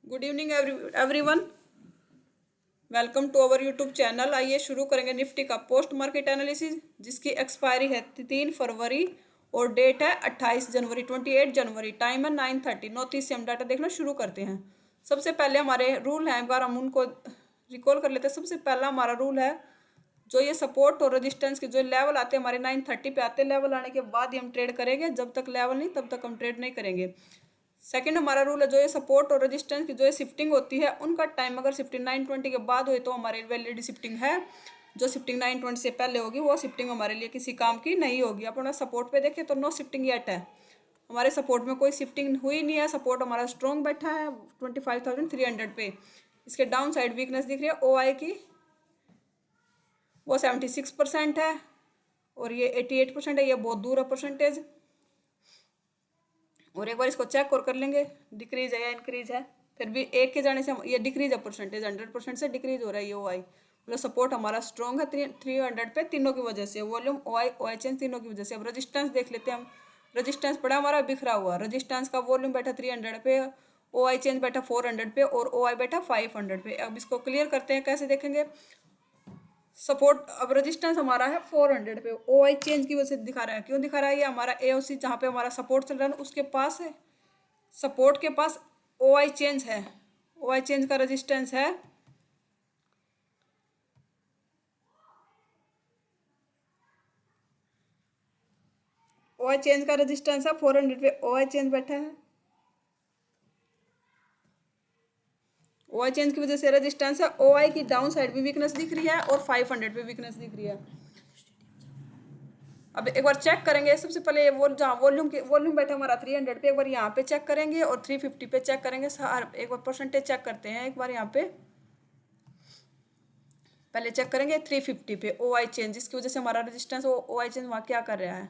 Good evening everyone. Welcome to our YouTube channel. आइए शुरू करेंगे निफ्टी का पोस्ट मार्केट एनालिसिस, जिसकी एक्सपायरी है 3 फरवरी और डेट है 28 जनवरी, 28 जनवरी। टाइम है 9:30। 9:30 से हम डाटा देखना शुरू करते हैं। सबसे पहले हमारे रूल हैं, एक बार हम उनको रिकॉल कर लेते हैं। सबसे पहला हमारा रूल है, जो ये सपोर्ट और रेजिस्टेंस के जो लेवल आते हैं हमारे 9:30 पे आते हैं। लेवल आने के बाद ही हम ट्रेड करेंगे, जब तक लेवल नहीं तब तक हम ट्रेड नहीं करेंगे। सेकंड हमारा रूल है, जो ये सपोर्ट और रेजिस्टेंस की जो ये शिफ्टिंग होती है, उनका टाइम अगर शिफ्टिंग 9:20 के बाद हुई तो हमारे वैलिड शिफ्टिंग है। जो शिफ्टिंग 9:20 से पहले होगी वो शिफ्टिंग हमारे लिए किसी काम की नहीं होगी। अपना सपोर्ट पे देखें तो नो शिफ्टिंग येट है, हमारे सपोर्ट में कोई शिफ्टिंग हुई नहीं है। सपोर्ट हमारा स्ट्रॉन्ग बैठा है 25,300 पे। इसके डाउन साइड वीकनेस दिख रही है OI की, वो 76% है और ये 88% है। ये बहुत दूर है परसेंटेज। और एक बार इसको चेक और कर लेंगे डिक्रीज है या इंक्रीज है। फिर भी एक के जाने से ये डिक्रीज है परसेंटेज, 100% से डिक्रीज हो रहा है ये OI। मतलब सपोर्ट हमारा स्ट्रॉन्ग है 300 पे, तीनों की वजह से। वॉल्यूम OI चेंज तीनों की वजह से। अब रेजिस्टेंस देख लेते हैं हम। रेजिस्टेंस पड़ा हमारा बिखरा हुआ। रेजिस्टेंस का वॉल्यूम बैठा 300 पे, OI चेंज बैठा 400 पे और OI बैठा 500 पे। अब इसको क्लियर करते हैं, कैसे देखेंगे। सपोर्ट अब रेजिस्टेंस हमारा है 400 पे, OI चेंज की वजह से दिखा रहा है। क्यों दिखा रहा है? ये हमारा AOC जहाँ पे हमारा सपोर्ट चल रहा है उसके पास है। सपोर्ट के पास OI चेंज है। OI चेंज का रेजिस्टेंस है OI चेंज का रेजिस्टेंस है 400 पे। OI चेंज बैठा है। OI चेंज की वजह से रेजिस्टेंस है। OI की डाउन साइड भी वीकनेस दिख रही है और 500 पे वीकनेस दिख रही है। अब एक बार चेक करेंगे। सबसे पहले वो जहाँ वॉल्यूम बैठा हमारा 300 पे, एक बार यहाँ पे चेक करेंगे और 350 पे चेक करेंगे। एक बार परसेंटेज चेक करते हैं एक बार यहाँ पे। पहले चेक करेंगे 350 पे OI चेंज, जिसकी वजह से हमारा रेजिस्टेंस OI चेंज वहाँ क्या कर रहा है,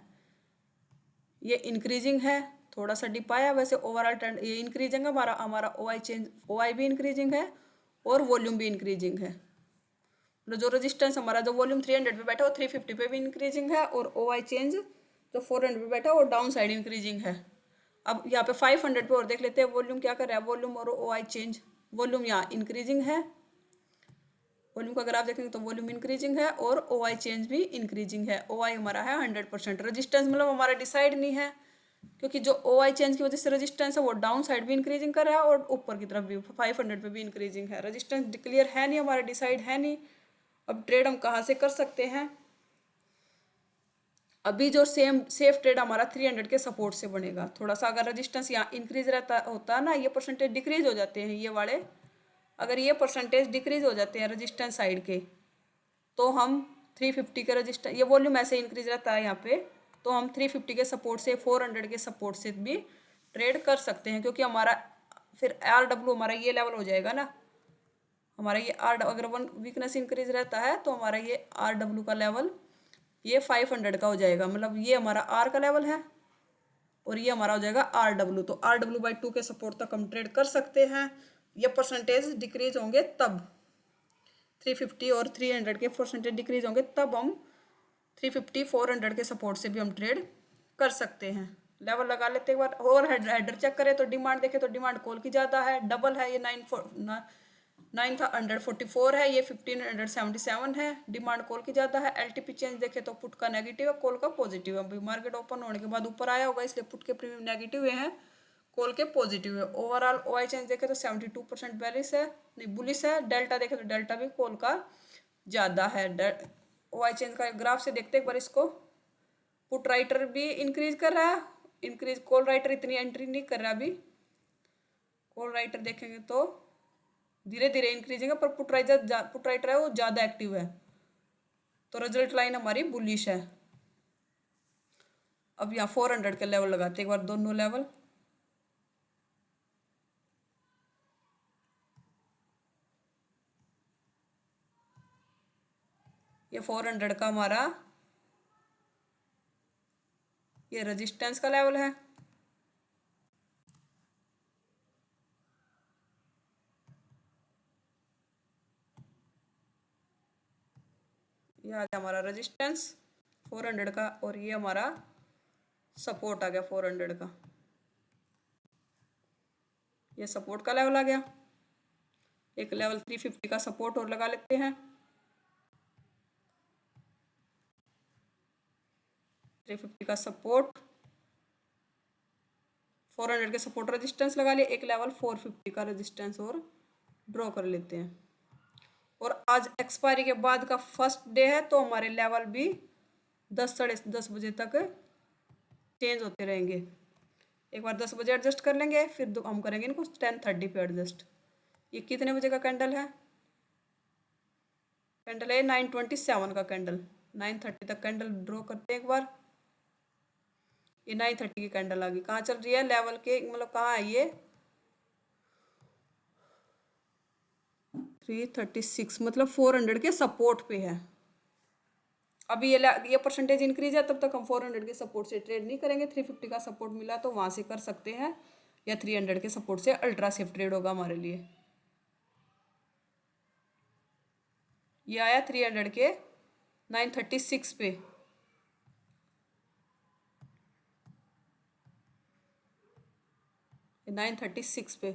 ये इंक्रीजिंग है। थोड़ा सा डिप आया, वैसे ओवरऑल ट्रेंड ये इंक्रीजिंग है। हमारा OI चेंज, OI भी इंक्रीजिंग है और वॉल्यूम भी इंक्रीजिंग है। जो रेजिस्टेंस हमारा जो वॉल्यूम 300 पे बैठा है वो 350 पे भी इंक्रीजिंग है और OI चेंज जो 400 पे बैठा है वो डाउन साइड इंक्रीजिंग है। अब यहाँ पे 500 पे और देख लेते हैं वॉल्यूम क्या कर रहा है। वॉल्यूम और OI चेंज, वॉल्यूम यहाँ इंक्रीजिंग है। वॉल्यूम का अगर आप देखेंगे तो वॉल्यूम इंक्रीजिंग है और OI चेंज भी इंक्रीजिंग है। OI हमारा है 100%। रेजिस्टेंस मतलब हमारा डिसाइड नहीं है, क्योंकि जो OI चेंज की वजह से रेजिस्टेंस है वो डाउन साइड भी इंक्रीजिंग कर रहा है और ऊपर की तरफ भी 500 पे भी इंक्रीजिंग है। रेजिस्टेंस क्लियर है नहीं, हमारा डिसाइड है नहीं। अब ट्रेड हम कहाँ से कर सकते हैं। अभी जो सेफ ट्रेड हमारा 300 के सपोर्ट से बनेगा। थोड़ा सा अगर रेजिस्टेंस यहाँ इंक्रीज रहता होता है ना, ये परसेंटेज डिक्रीज हो जाते हैं ये वाले। अगर ये परसेंटेज डिक्रीज हो जाते हैं रेजिस्टेंस साइड के, तो हम 350 के रेजिस्टेंस, ये वॉल्यूम ऐसे इंक्रीज रहता है यहाँ पे, तो हम 350 के सपोर्ट से 400 के सपोर्ट से भी ट्रेड कर सकते हैं। क्योंकि हमारा फिर RW हमारा ये लेवल हो जाएगा ना। हमारा ये अगर वीकनेस इंक्रीज रहता है तो हमारा ये RW का लेवल ये 500 का हो जाएगा। मतलब ये हमारा R का लेवल है और ये हमारा हो जाएगा RW। तो RW/2 के सपोर्ट तक हम ट्रेड कर सकते हैं। ये परसेंटेज डिक्रीज होंगे तब 350 और 300 के परसेंटेज डिक्रीज होंगे, तब हम 350 400 के सपोर्ट से भी हम ट्रेड कर सकते हैं। लेवल लगा लेते एक बार और हेडर चेक करें तो डिमांड देखें तो डिमांड कॉल की ज़्यादा है, डबल है। ये 9,144 है, ये 1,577 है। डिमांड कॉल की ज़्यादा है। LTP चेंज देखें तो पुट का नेगेटिव है, कॉल का पॉजिटिव है। अभी मार्केट ओपन होने के बाद ऊपर आया होगा, इसलिए पुट के प्रीमियम नेगेटिव हैं, कॉल के पॉजिटिव है। ओवरऑल OI चेंज देखें तो 72% बेरिश है, नहीं बुलिश है। डेल्टा देखें तो डेल्टा भी कॉल का ज़्यादा है। OI चेंज का ग्राफ से देखते एक बार इसको। पुट राइटर भी इंक्रीज कर रहा है, इंक्रीज। कॉल राइटर इतनी एंट्री नहीं कर रहा अभी। कॉल राइटर देखेंगे तो धीरे धीरे इंक्रीजिंग है, पर पुट राइटर है वो ज़्यादा एक्टिव है। तो रिजल्ट लाइन हमारी बुलिश है। अब यहाँ 400 के लेवल लगाते एक बार, दोनों लेवल। ये 400 का हमारा ये रेजिस्टेंस का लेवल है। ये आ गया हमारा रेजिस्टेंस 400 का और ये हमारा सपोर्ट आ गया 400 का। ये सपोर्ट का लेवल आ गया। एक लेवल 350 का सपोर्ट और लगा लेते हैं। 350 का सपोर्ट, 400 के सपोर्ट रेजिस्टेंस लगा लिए, एक लेवल 450 का रेजिस्टेंस और ड्रॉ कर लेते हैं। और आज एक्सपायरी के बाद का फर्स्ट डे है, तो हमारे लेवल भी 10 साढ़े 10 बजे तक चेंज होते रहेंगे। एक बार 10 बजे एडजस्ट कर लेंगे, फिर हम करेंगे इनको 10:30 पे एडजस्ट। ये कितने बजे का कैंडल है? कैंडल है 9:27 का कैंडल। 9:30 तक कैंडल ड्रॉ करते हैं एक बार। ये 9:30 की कैंडल आ गई। कहाँ चल रही है? लेवल के मतलब कहाँ है ये? 336 मतलब 400 के सपोर्ट पे है। अभी ये परसेंटेज इंक्रीज है, तब तक हम 400 के सपोर्ट से ट्रेड नहीं करेंगे। 350 का सपोर्ट मिला तो वहां से कर सकते हैं, या 300 के सपोर्ट से अल्ट्रा सेफ ट्रेड होगा हमारे लिए। ये आया 300 के 936 पे। ये 936 पे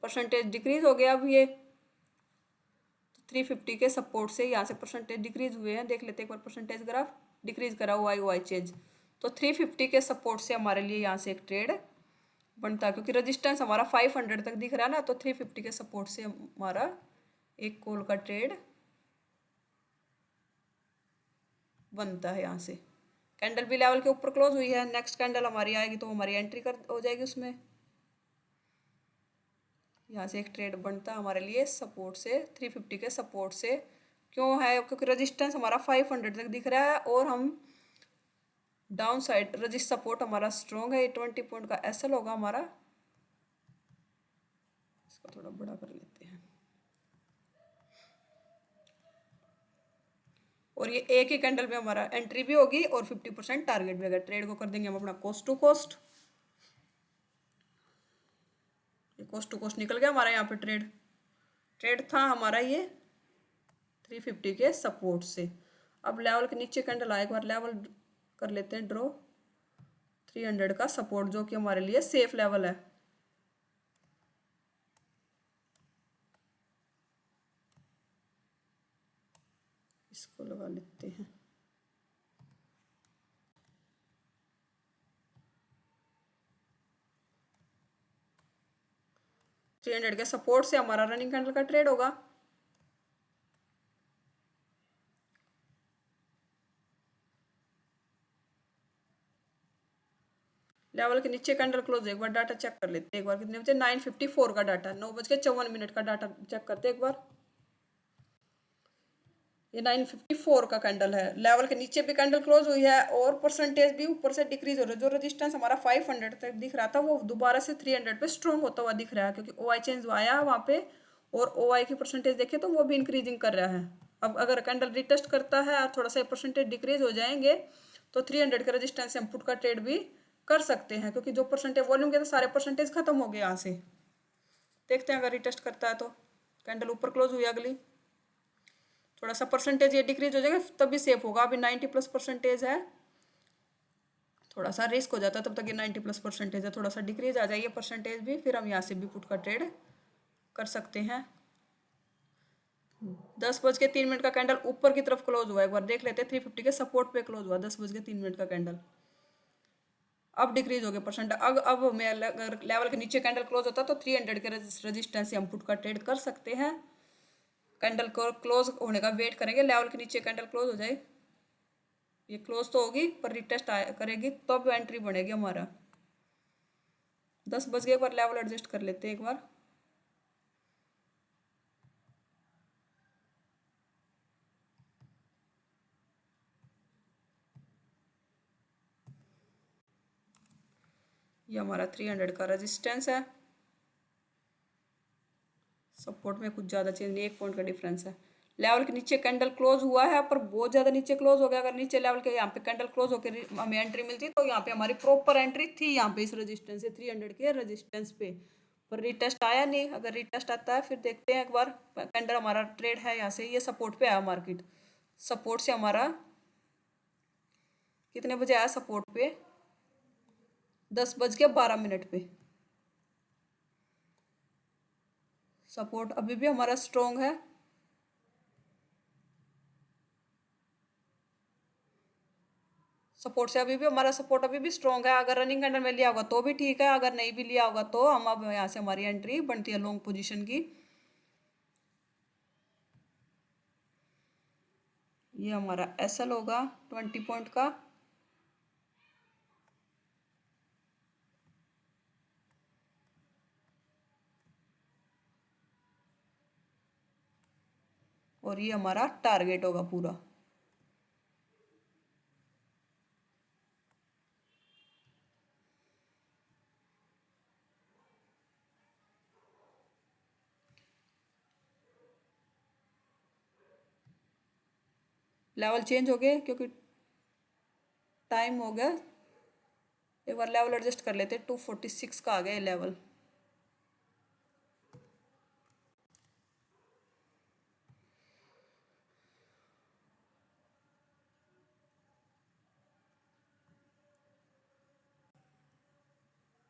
परसेंटेज डिक्रीज हो गया। अब ये 350 के सपोर्ट से यहाँ से परसेंटेज डिक्रीज हुए हैं। देख लेते हैं एक बार परसेंटेज ग्राफ। डिक्रीज करा हुआ है वाई चेंज। तो 350 के सपोर्ट से हमारे लिए यहाँ से एक ट्रेड बनता है, क्योंकि रेजिस्टेंस हमारा 500 तक दिख रहा है ना, तो 350 के सपोर्ट से हमारा एक कॉल का ट्रेड बनता है। यहाँ से कैंडल भी लेवल के ऊपर क्लोज हुई है। नेक्स्ट कैंडल हमारी आएगी तो हमारी एंट्री कर हो जाएगी उसमें। यहाँ से एक ट्रेड बनता है हमारे लिए सपोर्ट से, 350 के सपोर्ट से। क्यों है? क्योंकि रेजिस्टेंस हमारा 500 तक दिख रहा है, और हम डाउन साइड रजिस्ट सपोर्ट हमारा स्ट्रॉन्ग है। 20 पॉइंट का एसएल होगा हमारा। इसको थोड़ा बड़ा कर लेते हैं। और ये एक ही कैंडल में हमारा एंट्री भी होगी और 50% टारगेट भी। अगर ट्रेड को कर देंगे हम अपना कॉस्ट टू कॉस्ट, ये कॉस्ट टू कॉस्ट निकल गया हमारा। यहाँ पे ट्रेड था हमारा ये 350 के सपोर्ट से। अब लेवल के नीचे कैंडल आए, एक बार लेवल कर लेते हैं ड्रॉ। 300 का सपोर्ट जो कि हमारे लिए सेफ लेवल है। इसको लगा लेते हैं। थ्री 300 के सपोर्ट से हमारा रनिंग कैंडल का ट्रेड होगा। लेवल के नीचे कैंडल क्लोज। एक बार डाटा चेक कर लेते हैं एक बार। कितने बजे? 9:54 का डाटा, 9:54 का डाटा चेक करते हैं एक बार। ये 9:54 का कैंडल है। लेवल के नीचे भी कैंडल क्लोज हुई है, और परसेंटेज भी ऊपर से डिक्रीज हो रहा है। जो रेजिस्टेंस हमारा 500 तक दिख रहा था, वो दोबारा से 300 पे स्ट्रॉन्ग होता हुआ दिख रहा है, क्योंकि ओआई चेंज आया वहाँ पे, और ओआई की परसेंटेज देखें तो वो भी इंक्रीजिंग कर रहा है। अब अगर कैंडल रिटेस्ट करता है और थोड़ा सा परसेंटेज डिक्रीज हो जाएंगे, तो 300 के रेजिस्टेंस से हम पुट का ट्रेड भी कर सकते हैं, क्योंकि जो परसेंटेज वॉल्यूम के तो सारे परसेंटेज खत्म हो गए यहाँ से। देखते हैं अगर रिटेस्ट करता है तो। कैंडल ऊपर क्लोज हुई अगली, थोड़ा सा परसेंटेज ये डिक्रीज हो जाएगा तभी सेफ होगा। अभी 90+ परसेंटेज है, थोड़ा सा रिस्क हो जाता है। तब तक ये 90+ परसेंटेज है, थोड़ा सा डिक्रीज आ जाइए परसेंटेज भी, फिर हम यहाँ से भी पुट का ट्रेड कर सकते हैं। 10:03 का कैंडल ऊपर की तरफ क्लोज हुआ है। एक बार देख लेते हैं। 350 के सपोर्ट पे क्लोज हुआ 10:03 का कैंडल। अब डिक्रीज हो गया परसेंट। अब मैं अगर लेवल के नीचे कैंडल क्लोज होता तो 300 के रेजिस्टेंस से हम पुट का ट्रेड कर सकते हैं। कैंडल को क्लोज होने का वेट करेंगे। लेवल के नीचे कैंडल क्लोज हो जाए, ये क्लोज तो होगी पर रिटेस्ट करेगी तब एंट्री बनेगी हमारा। 10 बज गए, एक बार लेवल एडजस्ट कर लेते हैं एक बार। ये हमारा 300 का रेजिस्टेंस है। सपोर्ट में कुछ ज़्यादा चेंज नहीं, 1 पॉइंट का डिफरेंस है। लेवल के नीचे कैंडल क्लोज हुआ है, पर बहुत ज़्यादा नीचे क्लोज हो गया। अगर नीचे लेवल के यहाँ पे कैंडल क्लोज होकर हमें एंट्री मिलती तो यहाँ पे हमारी प्रॉपर एंट्री थी, यहाँ पे इस रेजिस्टेंस से 300 के रेजिस्टेंस पे। पर रिटेस्ट आया नहीं। अगर रिटेस्ट आता है फिर देखते हैं एक बार। कैंडल हमारा ट्रेड है यहाँ से, ये सपोर्ट पे आया मार्केट। सपोर्ट से हमारा कितने बजे आया सपोर्ट पे? 10:12 पे। सपोर्ट अभी भी हमारा स्ट्रोंग है। सपोर्ट से अभी भी हमारा सपोर्ट अभी भी स्ट्रॉन्ग है। अगर रनिंग कैंडल में लिया होगा तो भी ठीक है, अगर नहीं भी लिया होगा तो हम अब यहाँ से हमारी एंट्री बनती है लॉन्ग पोजीशन की। ये हमारा एसएल होगा 20 पॉइंट का। और ये हमारा टारगेट होगा पूरा। लेवल चेंज हो गए क्योंकि टाइम हो गया। एक बार लेवल एडजस्ट कर लेते, 246 का आ गया लेवल।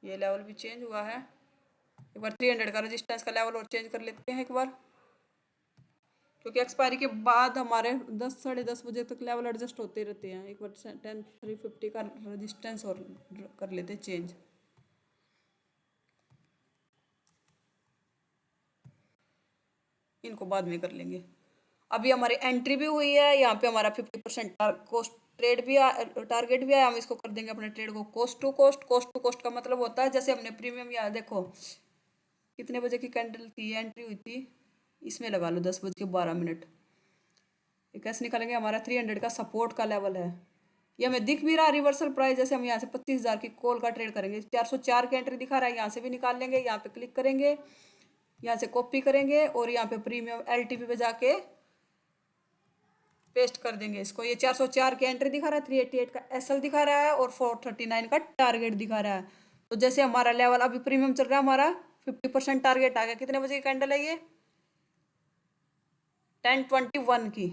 ये लेवल भी चेंज हुआ है। एक बार 300 का रेजिस्टेंस का लेवल और चेंज कर लेते हैं एक बार, क्योंकि एक्सपायरी के बाद हमारे 10 साढ़े 10 बजे तक लेवल एडजस्ट होते रहते हैं। एक बार 10,350 का रेजिस्टेंस और कर लेते हैं चेंज। इनको बाद में कर लेंगे। अभी हमारी एंट्री भी हुई है, यहाँ पे हमारा 50% कोस्ट ट्रेड भी टारगेट भी है। हम इसको कर देंगे अपने ट्रेड को coast to coast. Coast to coast का मतलब होता है जैसे हमने प्रीमियम, यहाँ देखो कितने बजे की कैंडल थी, एंट्री हुई थी, इसमें लगा लो 10:12। ये कैसे निकालेंगे, हमारा 300 का सपोर्ट का लेवल है। ये हमें दिख भी रहा रिवर्सल प्राइस। जैसे हम यहाँ से 25,000 की कॉल का ट्रेड करेंगे, 404 की एंट्री दिखा रहा है, यहाँ से भी निकाल लेंगे। यहाँ पे क्लिक करेंगे, यहाँ से कॉपी करेंगे और यहाँ पे प्रीमियम एलटीपी पे जाके पेस्ट कर देंगे इसको। ये 404 की एंट्री दिखा रहा है, 388 का एसएल दिखा रहा है और 439 का टारगेट दिखा रहा है। तो जैसे हमारा लेवल अभी प्रीमियम चल रहा है, हमारा 50% टारगेट आ गया। कितने बजे की कैंडल है ये, 10:21 की।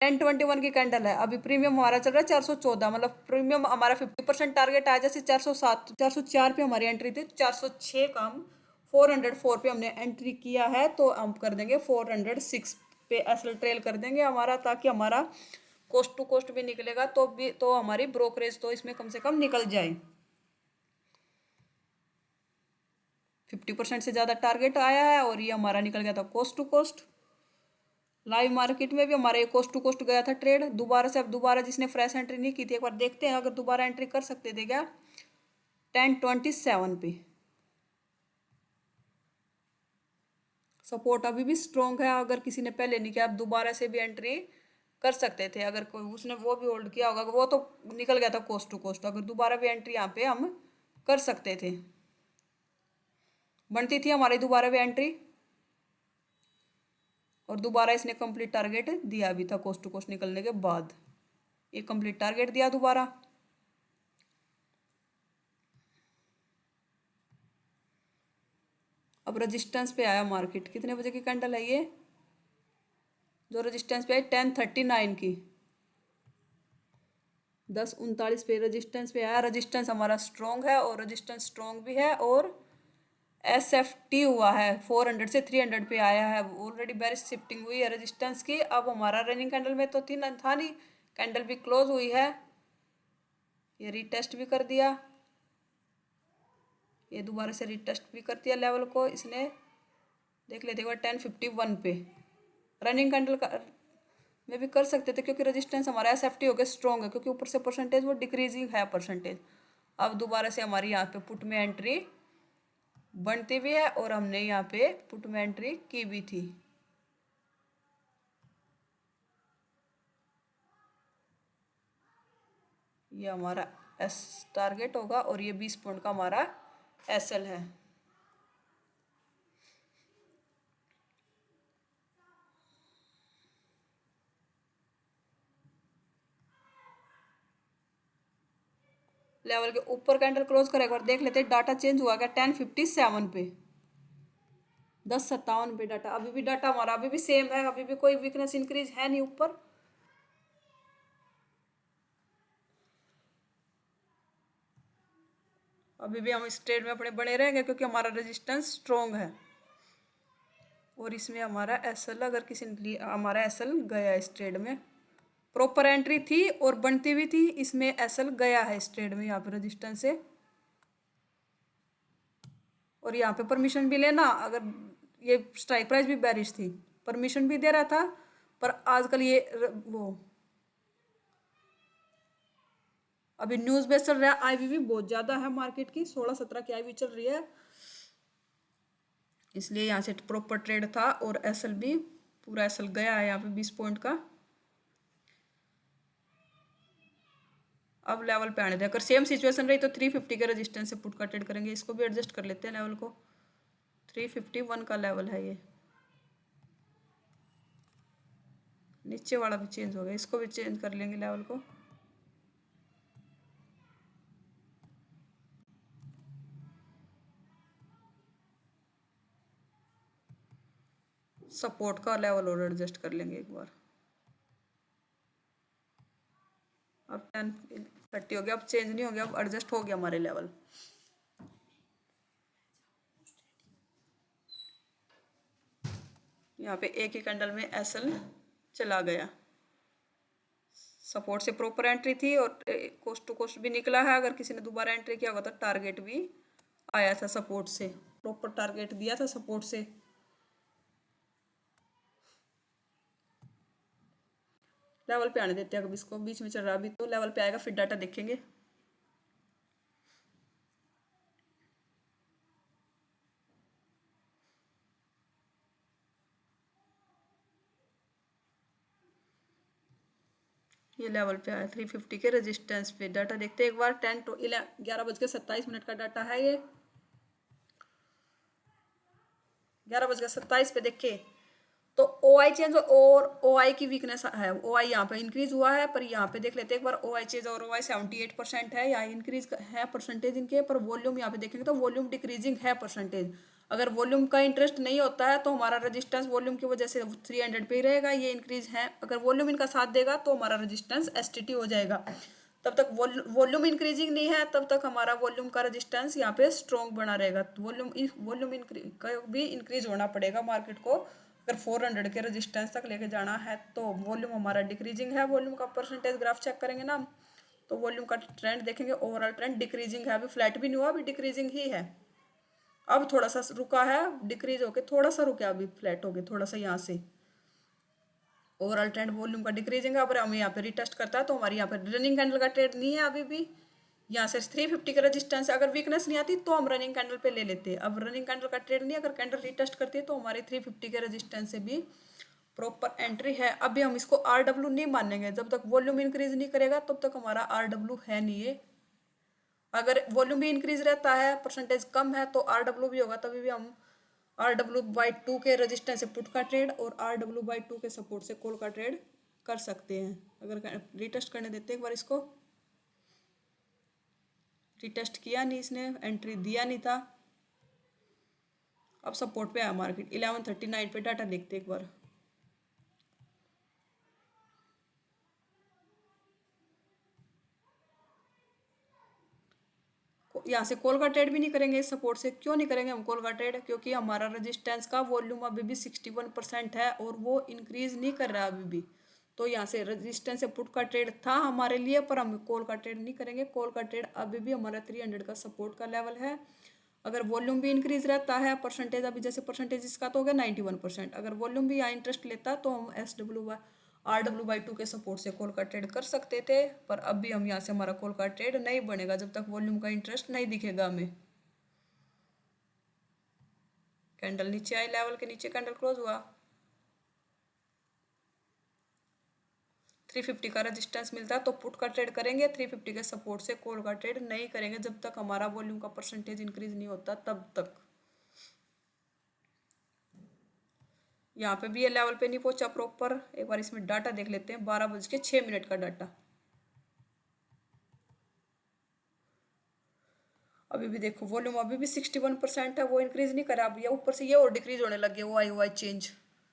10:21 की कैंडल है। अभी प्रीमियम हमारा चल रहा है 414, मतलब प्रीमियम हमारा 50% टारगेट आया। जैसे 407 404 पे हमारी एंट्री थी, 406 का हम 404 पे हमने एंट्री किया है, तो हम कर देंगे 406 पे एसएल ट्रेल कर देंगे हमारा, ताकि हमारा कोस्ट टू कोस्ट भी निकलेगा तो भी, तो हमारी ब्रोकरेज तो इसमें कम से कम निकल जाए। 50% से ज़्यादा टारगेट आया है और ये हमारा निकल गया था coast to coast. Live market में भी हमारा ये कोस्ट टू कोस्ट गया था ट्रेड दोबारा से। अब दोबारा जिसने फ्रेश एंट्री नहीं की थी, एक बार देखते हैं अगर दोबारा एंट्री कर सकते थे क्या। 10:27 पे सपोर्ट अभी भी स्ट्रॉन्ग है। अगर किसी ने पहले नहीं किया, अब दोबारा से भी एंट्री कर सकते थे। अगर कोई उसने वो भी होल्ड किया होगा, वो तो निकल गया था कोस्ट टू कोस्ट। अगर दोबारा भी एंट्री यहाँ पे हम कर सकते थे, बनती थी हमारी दोबारा भी एंट्री। और दोबारा इसने कंप्लीट टारगेट दिया भी था कोस्ट टू कोस्ट निकलने के बाद। ये कंप्लीट टारगेट दिया दोबारा। अब रेजिस्टेंस पे आया मार्केट। कितने बजे की कैंडल है ये, जो रेजिस्टेंस पे है 10:39 की। 10:39 पे रेजिस्टेंस पे आया। रेजिस्टेंस हमारा स्ट्रॉन्ग है और रेजिस्टेंस स्ट्रॉन्ग भी है। और एसएफटी हुआ है 400 से 300 पे आया है। ऑलरेडी बेरिश शिफ्टिंग हुई है रेजिस्टेंस की। अब हमारा रनिंग कैंडल में तो था नहीं, कैंडल भी क्लोज हुई है। ये रीटेस्ट भी कर दिया, ये दोबारा से रीटेस्ट भी कर दिया लेवल को इसने। देख लेते एक बार 10:51 पे रनिंग कैंडल का में भी कर सकते थे, क्योंकि रेजिस्टेंस हमारा एसएफटी हो गया स्ट्रॉन्ग है, क्योंकि ऊपर से परसेंटेज वो डिक्रीजिंग है परसेंटेज। अब दोबारा से हमारी यहाँ पे पुट में एंट्री बनती भी है और हमने यहाँ पे पुट में एंट्री की भी थी। ये हमारा एस टारगेट होगा और ये 20 पॉइंट का हमारा एसएल है। लेवल के ऊपर कैंडल क्लोज कर एक बार देख लेते हैं। डाटा चेंज हुआ क्या 10:57 पे, 10:57 पे डाटा। अभी भी डाटा हमारा अभी भी सेम है, अभी भी कोई वीकनेस इंक्रीज है नहीं ऊपर। अभी भी हम इस ट्रेड में अपने बने रहेंगे क्योंकि हमारा रेजिस्टेंस स्ट्रॉन्ग है। और इसमें हमारा एसएल, अगर किसी ने हमारा एसएल गया इस ट्रेड में, प्रॉपर एंट्री थी और बनती भी थी, इसमें एसएल गया है इस ट्रेड में यहाँ पे रेजिस्टेंस से। और यहाँ पे परमिशन भी लेना, अगर ये स्ट्राइक प्राइस भी बेरिश थी, परमिशन भी दे रहा था, पर आजकल ये वो अभी न्यूज बेस चल रहा है, आईवी भी बहुत ज्यादा है मार्केट की, 16-17 की आईवी चल रही है, इसलिए यहाँ से प्रॉपर ट्रेड था। और एसएल भी पूरा एसएल गया है यहाँ पे 20 पॉइंट का। अब लेवल पे आने दें, अगर सेम सिचुएशन रही तो 350 के रेजिस्टेंस से पुट का ट्रेड करेंगे। इसको भी एडजस्ट कर लेते हैं लेवल को, 351 का लेवल है ये। नीचे वाला भी चेंज हो गया, इसको भी चेंज कर लेंगे लेवल को। सपोर्ट का लेवल और एडजस्ट कर लेंगे एक बार। अब 10-30 हो गया, अब चेंज नहीं हो गया, अब एडजस्ट हो गया हमारे लेवल। यहाँ पे एक ही कैंडल में एसएल चला गया, सपोर्ट से प्रॉपर एंट्री थी और कोस्ट टू कोस्ट भी निकला है। अगर किसी ने दोबारा एंट्री किया होगा तो टारगेट भी आया था सपोर्ट से, प्रॉपर टारगेट दिया था सपोर्ट से। लेवल पे आने देते हैं, अगर इसको बीच में चल रहा अभी तो लेवल पे आएगा फिर डाटा देखेंगे। ये लेवल पे आया 350 के रेजिस्टेंस पे। डाटा देखते हैं एक बार, 11:27 का डाटा है ये। 11:27 पे देखे तो OI चेंज और OI की वीकनेस है। OI यहाँ पे इंक्रीज हुआ है, पर यहाँ पे देख लेते हैं एक बार OI चेंज और OI 78% है, यहाँ इंक्रीज है परसेंटेज इनके, पर वॉल्यूम यहाँ पे देखेंगे तो वॉल्यूम डिक्रीजिंग है परसेंटेज। अगर वॉल्यूम का इंटरेस्ट नहीं होता है तो हमारा रेजिस्टेंस वॉल्यूम की वजह से 300 पे ही रहेगा, ये इंक्रीज है। अगर वॉल्यूम इनका साथ देगा तो हमारा रेजिस्टेंस STT हो जाएगा। तब तक वॉल्यूम इंक्रीजिंग नहीं है, तब तक हमारा वॉल्यूम का रेजिस्टेंस यहाँ पे स्ट्रॉन्ग बना रहेगा। वॉल्यूम भी इंक्रीज होना पड़ेगा मार्केट को, अगर 400 के रेजिस्टेंस तक लेके जाना है तो। वॉल्यूम हमारा डिक्रीजिंग है, वॉल्यूम का परसेंटेज ग्राफ चेक करेंगे ना तो वॉल्यूम का ट्रेंड देखेंगे, ओवरऑल ट्रेंड डिक्रीजिंग है, अभी फ्लैट भी नहीं हुआ, अभी डिक्रीजिंग ही है। अब थोड़ा सा रुका है, डिक्रीज होके थोड़ा सा रुका, अभी फ्लैट हो गया थोड़ा सा यहाँ से। ओवरऑल ट्रेंड वॉल्यूम का डिक्रीजिंग है। अगर हम यहाँ पे रिटेस्ट करता है तो हमारी यहाँ पे रनिंग कैंडल का ट्रेड नहीं है अभी भी। यहाँ से 350 का रेजिस्टेंस, अगर वीकनेस नहीं आती तो हम रनिंग कैंडल पे ले लेते हैं। अब रनिंग कैंडल का ट्रेड नहीं, अगर कैंडल रिटेस्ट करती है तो हमारे 350 के रेजिस्टेंस से भी प्रॉपर एंट्री है। अभी हम इसको RW नहीं मानेंगे, जब तक वॉल्यूम इंक्रीज नहीं करेगा तब तक हमारा RW है नहीं ये। अगर वॉल्यूम भी इंक्रीज रहता है, परसेंटेज कम है, तो RW भी होगा, तभी भी हम RW/2 के रेजिस्टेंस से पुट का ट्रेड और RW/2 के सपोर्ट से कॉल का ट्रेड कर सकते हैं। अगर रिटेस्ट करने देते हैं एक बार इसको, रिटेस्ट किया नहीं इसने, एंट्री दिया नहीं था। अब सपोर्ट पे आया मार्केट 1139 पे। डाटा देखते एक बार, यहाँ से कॉल का ट्रेड भी नहीं करेंगे इस सपोर्ट से। क्यों नहीं करेंगे हम कॉल का ट्रेड? क्योंकि हमारा रेजिस्टेंस का वॉल्यूम अभी भी 61% है और वो इंक्रीज नहीं कर रहा है अभी भी। तो यहाँ से रेजिस्टेंस से पुट का ट्रेड था हमारे लिए, पर हम कॉल का ट्रेड नहीं करेंगे। कॉल का ट्रेड अभी भी हमारा 300 का सपोर्ट का लेवल है। अगर वॉल्यूम भी इंक्रीज रहता है, परसेंटेज अभी जैसे परसेंटेज इसका तो हो गया 91%, अगर वॉल्यूम भी यहाँ इंटरेस्ट लेता तो हम RW/2 के सपोर्ट से कॉल का ट्रेड कर सकते थे। पर अभी हम यहाँ से हमारा कॉल का ट्रेड नहीं बनेगा जब तक वॉल्यूम का इंटरेस्ट नहीं दिखेगा हमें। कैंडल नीचे आई, लेवल के नीचे कैंडल क्लोज हुआ, 350 का रेजिस्टेंस मिलता है तो पुट का ट्रेड करेंगे। 350 के सपोर्ट से कॉल का ट्रेड नहीं करेंगे जब तक हमारा वॉल्यूम का परसेंटेज इंक्रीज नहीं होता तब तक। यहाँ पे भी ये लेवल पे नहीं पहुंचा प्रॉपर। एक बार इसमें डाटा देख लेते हैं, 12:06 का डाटा। अभी भी देखो वॉल्यूम अभी भी 61% है, वो इंक्रीज नहीं करा। अब ये ऊपर से ये और डिक्रीज होने लगे, वो OI चेंज।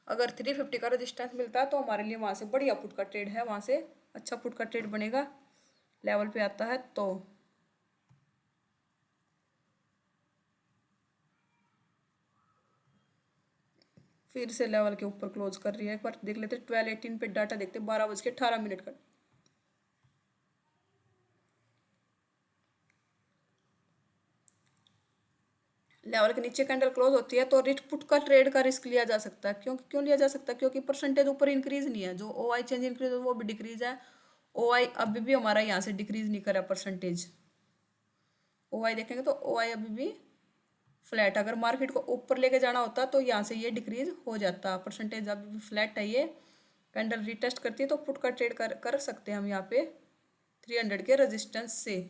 अगर 350 का रेजिस्टेंस मिलता है तो हमारे लिए वहाँ से बढ़िया पुट का ट्रेड है, वहाँ से अच्छा पुट का ट्रेड बनेगा। लेवल पे आता है तो फिर से लेवल के ऊपर क्लोज कर रही है। एक बार देख लेते 12:18 पे डाटा देखते, 12:18 का। लेवल के नीचे कैंडल क्लोज होती है तो रिट पुट का ट्रेड का रिस्क लिया जा सकता है। क्यों लिया जा सकता है? क्योंकि परसेंटेज ऊपर इंक्रीज नहीं है, जो ओ आई चेंज इंक्रीज वो भी डिक्रीज है। ओ आई अभी भी हमारा यहाँ से डिक्रीज नहीं करा परसेंटेज। ओ आई देखेंगे तो ओ आई अभी भी फ्लैट। अगर मार्केट को ऊपर लेके जाना होता तो यहाँ से ये डिक्रीज हो जाता। परसेंटेज अभी भी फ्लैट है। ये कैंडल रिटेस्ट करती है तो पुट का ट्रेड कर सकते हैं हम यहाँ पे 300 के रेजिस्टेंस से।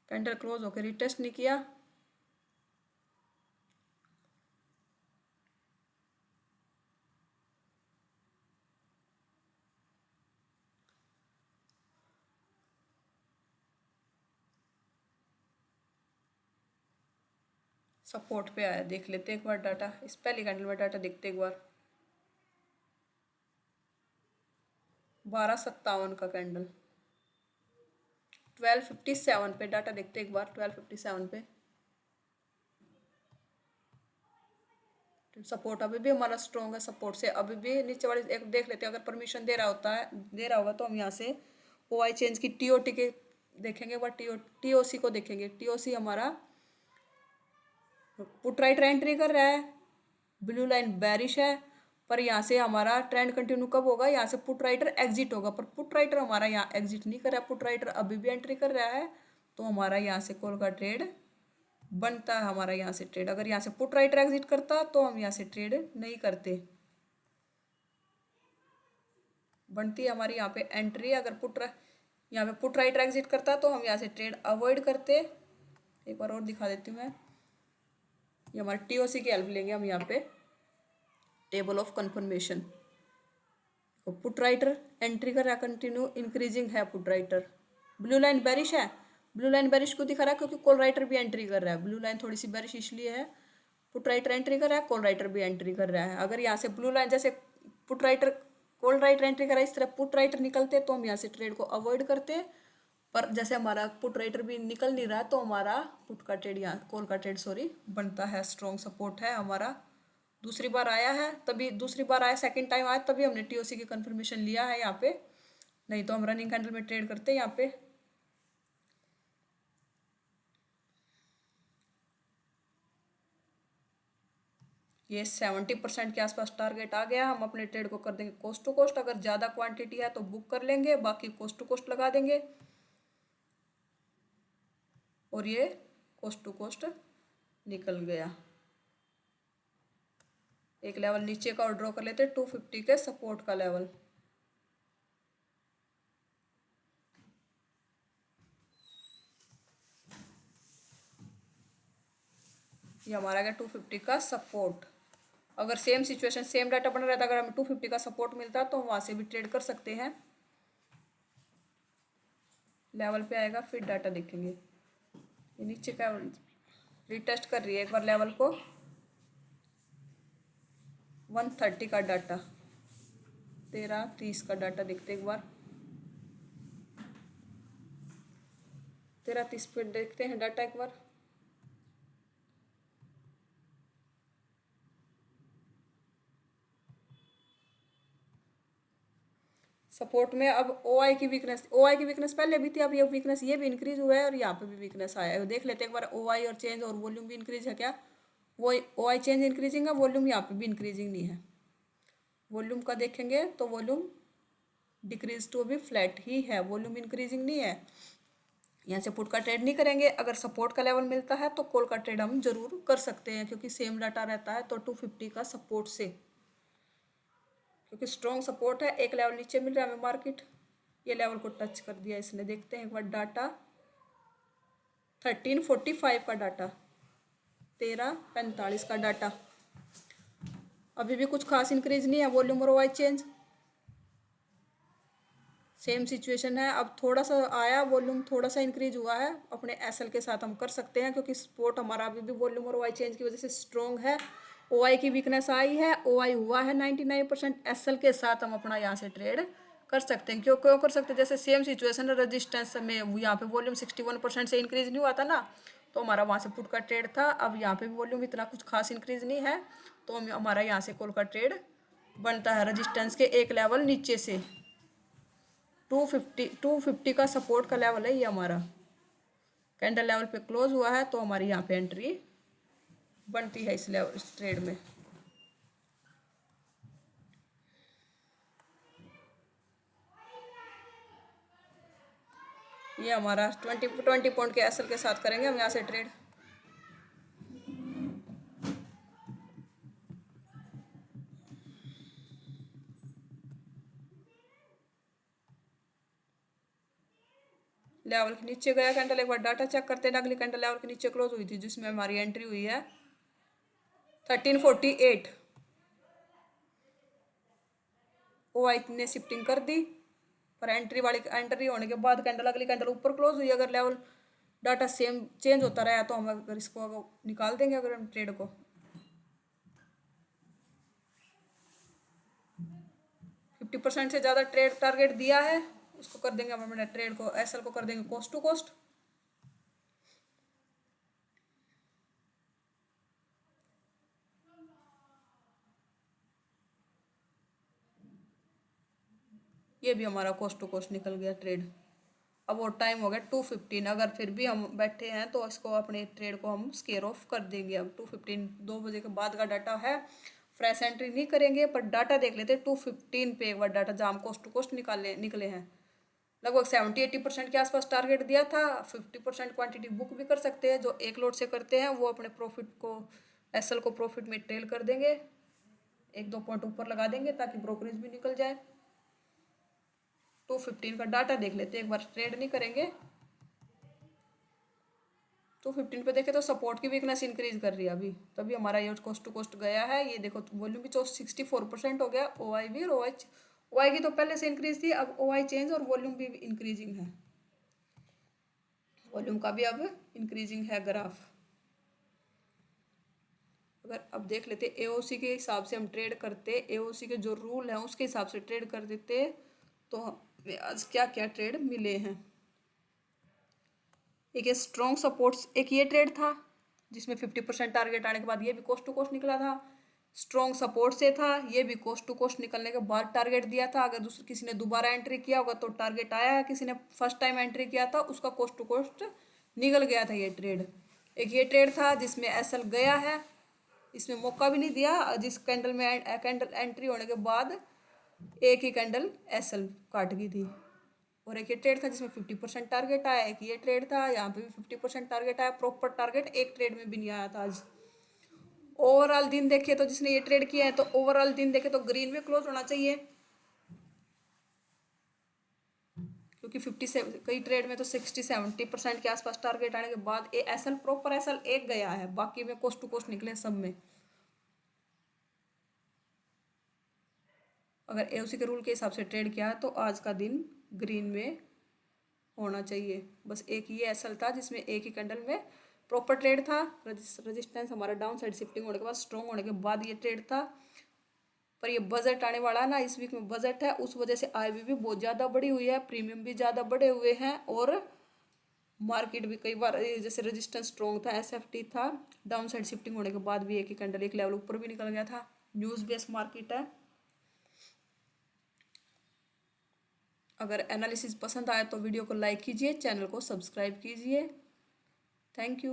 कैंडल क्लोज होकर रिटेस्ट नहीं किया, सपोर्ट पे आया। देख लेते एक बार डाटा, इस पहली कैंडल में डाटा देखते एक बार। 12:57 का कैंडल, 12:57 पे डाटा देखते एक बार। 12:57 पे सपोर्ट अभी भी हमारा स्ट्रॉन्ग है। सपोर्ट से अभी भी नीचे वाली एक देख लेते हैं। अगर परमिशन दे रहा होगा तो हम यहाँ से ओ आई चेंज की टीओटी के देखेंगे। वह टीओसी को देखेंगे। टीओसी हमारा पुट राइट एंट्री कर रहा है, ब्लू लाइन बैरिश है, पर यहाँ से हमारा ट्रेंड कंटिन्यू कब होगा? यहाँ से पुट राइटर एग्जिट होगा, पर पुट राइटर हमारा यहाँ एग्जिट नहीं कर रहा है। पुट राइटर अभी भी एंट्री कर रहा है, तो हमारा यहाँ से कॉल का ट्रेड बनता है। हमारा यहाँ से ट्रेड, अगर यहाँ से पुट राइटर एग्जिट करता तो हम यहाँ से ट्रेड नहीं करते। बनती है हमारी यहाँ पे एंट्री। अगर यहाँ पे पुट राइटर एग्जिट करता तो हम यहाँ से ट्रेड अवॉइड करते। एक बार और दिखा देती हूँ मैं। ये हमारे टीओसी की हेल्प लेंगे हम यहाँ पे। Table of confirmation, put writer entry कर रहा है, कंटिन्यू इंक्रीजिंग है put writer. Blue line bearish है। ब्लू लाइन बेरिश को दिखा रहा है क्योंकि कॉल राइटर भी एंट्री कर रहा है। ब्लू लाइन थोड़ी सी बेरिश इसलिए है, पुट राइटर एंट्री कर रहा है, कॉल राइटर भी एंट्री कर रहा है। अगर यहाँ से ब्लू लाइन जैसे put writer call writer entry कर रहा है, इस तरह पुट राइटर निकलते तो हम यहाँ से ट्रेड को अवॉइड करते। पर जैसे हमारा पुट राइटर भी निकल नहीं रहा तो हमारा पुट का ट्रेड यहाँ कॉल का ट्रेड बनता है। स्ट्रॉन्ग सपोर्ट है हमारा। दूसरी बार आया है तभी, दूसरी बार आया, सेकंड टाइम आया तभी हमने टीओसी की कंफर्मेशन लिया है यहाँ पे, नहीं तो हम रनिंग कैंडल में ट्रेड करते हैं यहाँ पे। ये 70% के आसपास टारगेट आ गया। हम अपने ट्रेड को कर देंगे कोस्ट टू कोस्ट। अगर ज़्यादा क्वांटिटी है तो बुक कर लेंगे, बाकी कोस्ट टू कोस्ट लगा देंगे। और ये कोस्ट टू कोस्ट निकल गया। एक लेवल नीचे का और ड्रॉ कर लेते 250 के सपोर्ट का लेवल। ये हमारा गया 250 का सपोर्ट। अगर सेम सिचुएशन सेम डाटा बना रहता, अगर हमें 250 का सपोर्ट मिलता तो हम वहाँ से भी ट्रेड कर सकते हैं। लेवल पे आएगा फिर डाटा देखेंगे। ये नीचे का रिटेस्ट कर रही है एक बार लेवल को। 130 का डाटा, 13:30 का डाटा देखते एक बार। 13:30 पे देखते हैं डाटा एक बार। सपोर्ट में अब ओ आई की वीकनेस पहले भी थी, अब ये वीकनेस ये भी इंक्रीज हुआ है और यहाँ पे भी वीकनेस आया है। देख लेते हैं एक बार ओ आई और चेंज और वॉल्यूम भी इंक्रीज है क्या? वो ओ आई चेंज इंक्रीजिंग है, वॉल्यूम यहाँ पे भी इंक्रीजिंग नहीं है। वॉल्यूम का देखेंगे तो वॉल्यूम डिक्रीज टू अभी फ्लैट ही है, वॉल्यूम इंक्रीजिंग नहीं है। यहाँ से पुट का ट्रेड नहीं करेंगे। अगर सपोर्ट का लेवल मिलता है तो कॉल का ट्रेड हम जरूर कर सकते हैं, क्योंकि सेम डाटा रहता है। तो 250 का सपोर्ट से, क्योंकि स्ट्रॉन्ग सपोर्ट है। एक लेवल नीचे मिल रहा है हमें मार्केट, ये लेवल को टच कर दिया इसने। देखते हैं एक बार डाटा। 13:45 का डाटा, 13:45 का डाटा। अभी भी कुछ खास इंक्रीज नहीं है वॉल्यूम और वाई चेंज, सेम सिचुएशन है। अब थोड़ा सा आया वॉल्यूम, थोड़ा सा इंक्रीज हुआ है। अपने एसएल के साथ हम कर सकते हैं, क्योंकि सपोर्ट हमारा अभी भी वॉल्यूम और वाई चेंज की वजह से स्ट्रॉन्ग है। ओआई की वीकनेस आई है, ओआई हुआ है 99%। एसएल के साथ हम अपना यहाँ से ट्रेड कर सकते हैं। क्यों क्यों कर सकते हैं? जैसे सेम सिचुएशन है, रजिस्टेंस में यहाँ पे वॉल्यूम 61% से इंक्रीज नहीं हुआ था ना, तो हमारा वहाँ से पुट का ट्रेड था। अब यहाँ पे भी वॉल्यूम इतना कुछ खास इंक्रीज नहीं है, तो हमारा यहाँ से कॉल का ट्रेड बनता है रेजिस्टेंस के एक लेवल नीचे से। 250 का सपोर्ट का लेवल है ये हमारा, कैंडल लेवल पे क्लोज हुआ है, तो हमारी यहाँ पे एंट्री बनती है इस लेवल, इस ट्रेड में। ये हमारा 20 पॉइंट के एसएल के साथ करेंगे हम यहाँ से ट्रेड। लेवल के नीचे गया कैंडल, एक बार डाटा चेक करते हैं। अगली कैंडल लेवल के नीचे क्लोज हुई थी, जिसमें हमारी एंट्री हुई है 1348। वो इतने शिफ्टिंग कर दी, पर एंट्री होने के बाद कैंडल, अगली कैंडल ऊपर क्लोज हुई। अगर लेवल डाटा सेम चेंज होता रहा तो हम अगर इसको निकाल देंगे, अगर हम ट्रेड को 50% से ज़्यादा ट्रेड टारगेट दिया है, उसको कर देंगे हम अपने ट्रेड को, एसएल को कर देंगे कॉस्ट टू कॉस्ट। ये भी हमारा कॉस्ट टू कॉस्ट निकल गया ट्रेड। अब वो टाइम हो गया 2:15। अगर फिर भी हम बैठे हैं तो इसको, अपने ट्रेड को हम स्केयर ऑफ कर देंगे। अब 2:15, 2 बजे के बाद का डाटा है, फ्रेश एंट्री नहीं करेंगे, पर डाटा देख लेते हैं 2:15 पे एक बार डाटा, जहाँ हम कॉस्ट टू कॉस्ट निकले हैं। लगभग 70-80% के आसपास टारगेट दिया था। 50% क्वांटिटी बुक भी कर सकते हैं, जो एक लोड से करते हैं वो अपने प्रॉफिट को, एसएल को प्रॉफिट में ट्रेल कर देंगे, 1-2 पॉइंट ऊपर लगा देंगे ताकि ब्रोकरेज भी निकल जाए। 2:15 का डाटा देख लेते हैं एक बार, ट्रेड नहीं करेंगे। 2:15 पे देखे तो सपोर्ट की वीकनेस इंक्रीज कर रही है अभी, तभी हमारा ये कॉस्ट टू कॉस्ट गया है। ये देखो वॉल्यूम भी 64% हो गया। ओआई भी, और ओआई की तो पहले से इंक्रीज थी, अब ओआई चेंज और वॉल्यूम भी इंक्रीजिंग है। वॉल्यूम का भी अब इंक्रीजिंग है ग्राफ। अगर अब देख लेते एओसी के हिसाब से हम ट्रेड करते, एओसी के जो रूल हैं उसके हिसाब से ट्रेड कर देते, तो हमें आज क्या क्या ट्रेड मिले हैं। एक ये स्ट्रॉन्ग सपोर्ट्स, एक ये ट्रेड था जिसमें 50% टारगेट आने के बाद ये भी कोस्ट टू कोस्ट निकला था। स्ट्रॉन्ग सपोर्ट से था, ये भी कोस्ट टू कोस्ट निकलने के बाद टारगेट दिया था। अगर दूसरे किसी ने दोबारा एंट्री किया होगा तो टारगेट आया है, किसी ने फर्स्ट टाइम एंट्री किया था उसका कोस्ट टू कोस्ट निकल गया था ये ट्रेड। एक ये ट्रेड था जिसमें एसएल गया है, इसमें मौका भी नहीं दिया, जिस कैंडल में कैंडल एंट्री होने के बाद एक ही कैंडल एसएल काट गई थी। और एक ये ट्रेड था जिसमें 50% टारगेट आया। एक ये ट्रेड था, यहाँ पे भी 50% टारगेट आया। प्रॉपर टारगेट एक ट्रेड में भी नहीं आया था आज। ओवरऑल दिन देखे तो, जिसने ये ट्रेड किया है तो ओवरऑल दिन देखे तो ग्रीन में क्लोज होना चाहिए, क्योंकि कई ट्रेड में तो 60-70% के आसपास टारगेट आने के बाद एसएल, प्रॉपर एसएल एक गया है, बाकी में कोस्ट टू कोस्ट निकले सब में। अगर एओसी के रूल के हिसाब से ट्रेड किया है तो आज का दिन ग्रीन में होना चाहिए। बस एक ये एसएल था जिसमें एक ही कैंडल में प्रॉपर ट्रेड था। रेजिस्टेंस हमारा डाउन साइड शिफ्टिंग होने के बाद, स्ट्रॉन्ग होने के बाद ये ट्रेड था। पर ये बजट आने वाला है ना, इस वीक में बजट है, उस वजह से आईवी भी बहुत ज़्यादा बढ़ी हुई है, प्रीमियम भी ज़्यादा बढ़े हुए हैं, और मार्केट भी कई बार जैसे रेजिस्टेंस स्ट्रॉन्ग था, एसएफटी था, डाउन साइड शिफ्टिंग होने के बाद भी एक ही कैंडल एक लेवल ऊपर भी निकल गया था। न्यूज़ बेस्ड मार्केट है। अगर एनालिसिस पसंद आए तो वीडियो को लाइक कीजिए, चैनल को सब्सक्राइब कीजिए। Thank you.